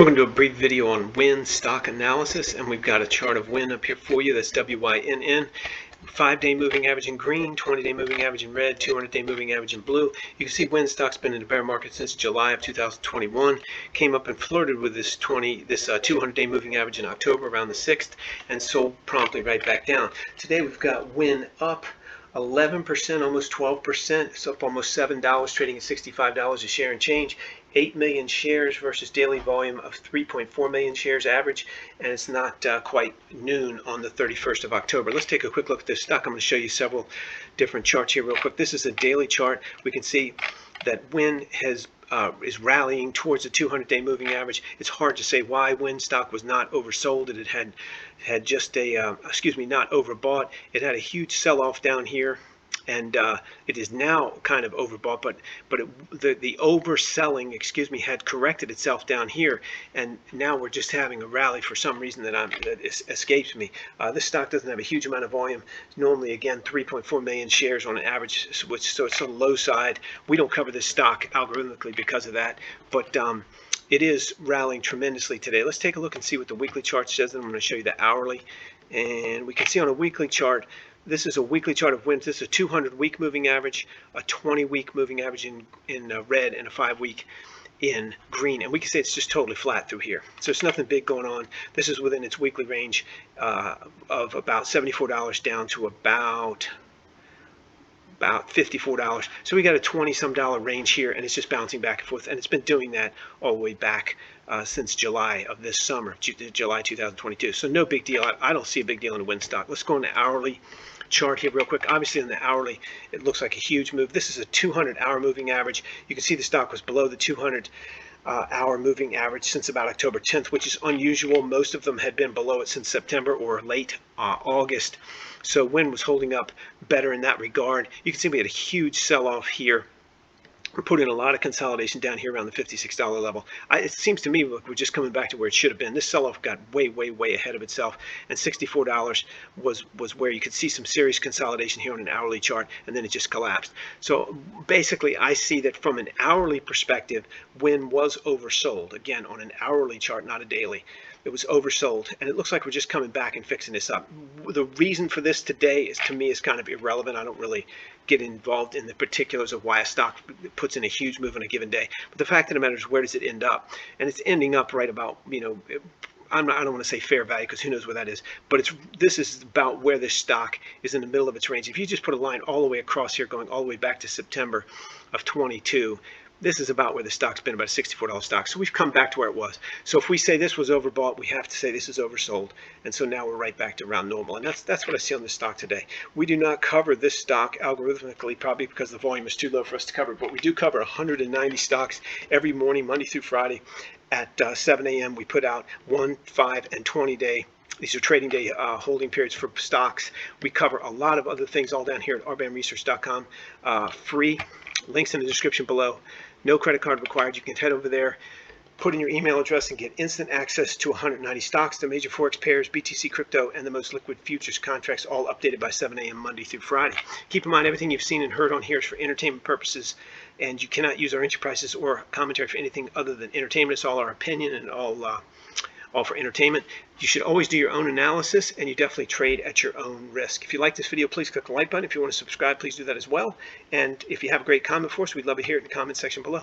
We're going to do a brief video on WYNN Stock Analysis, and we've got a chart of WYNN up here for you. That's WYNN. 5-day moving average in green, 20-day moving average in red, 200-day moving average in blue. You can see WYNN stock's been in the bear market since July of 2021. Came up and flirted with this 200-day moving average in October around the 6th, and sold promptly right back down. Today we've got WYNN up 11%, almost 12%. It's up almost $7, trading at $65 a share and change. 8 million shares versus daily volume of 3.4 million shares average, and it's not quite noon on the 31st of October. Let's take a quick look at this stock. I'm going to show you several different charts here real quick. This is a daily chart. We can see that WYNN is rallying towards the 200-day moving average. It's hard to say why WYNN stock was not oversold. It had just a not overbought. It had a huge sell-off down here, and it is now kind of overbought, but the overselling, had corrected itself down here, and now we're just having a rally for some reason that escapes me. This stock doesn't have a huge amount of volume. It's normally, again, 3.4 million shares on an average, so it's on the low side. We don't cover this stock algorithmically because of that, but it is rallying tremendously today. Let's take a look and see what the weekly chart says, and I'm going to show you the hourly. And we can see on a weekly chart, this is a weekly chart of WYNN. This is a 200-week moving average, a 20-week moving average in red, and a 5-week in green. And we can say it's just totally flat through here. So it's nothing big going on. This is within its weekly range of about $74 down to about $54. So we got a $20-some range here, and it's just bouncing back and forth, and it's been doing that all the way back since July of this summer, July 2022. So no big deal. I don't see a big deal in the WYNN stock. Let's go on the hourly chart here real quick. Obviously in the hourly, it looks like a huge move. This is a 200-hour moving average. You can see the stock was below the 200-hour moving average since about October 10th, which is unusual. Most of them had been below it since September or late August. So WYNN was holding up better in that regard. You can see we had a huge sell-off here. We're putting a lot of consolidation down here around the $56 level. It seems to me like we're just coming back to where it should have been. This sell-off got way ahead of itself, and $64 was where you could see some serious consolidation here on an hourly chart, and then it just collapsed. So basically, I see that from an hourly perspective, WYNN was oversold. Again, on an hourly chart, not a daily. It was oversold, and it looks like we're just coming back and fixing this up. The reason for this today is, to me, is kind of irrelevant. I don't really get involved in the particulars of why a stock puts in a huge move on a given day. But the fact of the matter is, where does it end up? And it's ending up right about, I don't want to say fair value, because who knows where that is, but this is about where this stock is in the middle of its range. If you just put a line all the way across here, going all the way back to September of 22, this is about where the stock's been, about a $64 stock. So we've come back to where it was. So if we say this was overbought, we have to say this is oversold. And so now we're right back to around normal. And that's what I see on this stock today. We do not cover this stock algorithmically, probably because the volume is too low for us to cover, but we do cover 190 stocks every morning, Monday through Friday at 7 a.m. We put out 1, 5, and 20-day. These are trading day holding periods for stocks. We cover a lot of other things all down here at rbamresearch.com. Free. Links in the description below. No credit card required. You can head over there, put in your email address, and get instant access to 190 stocks, the major forex pairs, BTC crypto, and the most liquid futures contracts, all updated by 7 a.m. Monday through Friday. Keep in mind, everything you've seen and heard on here is for entertainment purposes, and you cannot use our entry prices or commentary for anything other than entertainment. It's all our opinion and all for entertainment. You should always do your own analysis, and you definitely trade at your own risk. If you like this video, please click the like button. If you want to subscribe, please do that as well. And if you have a great comment for us, we'd love to hear it in the comment section below.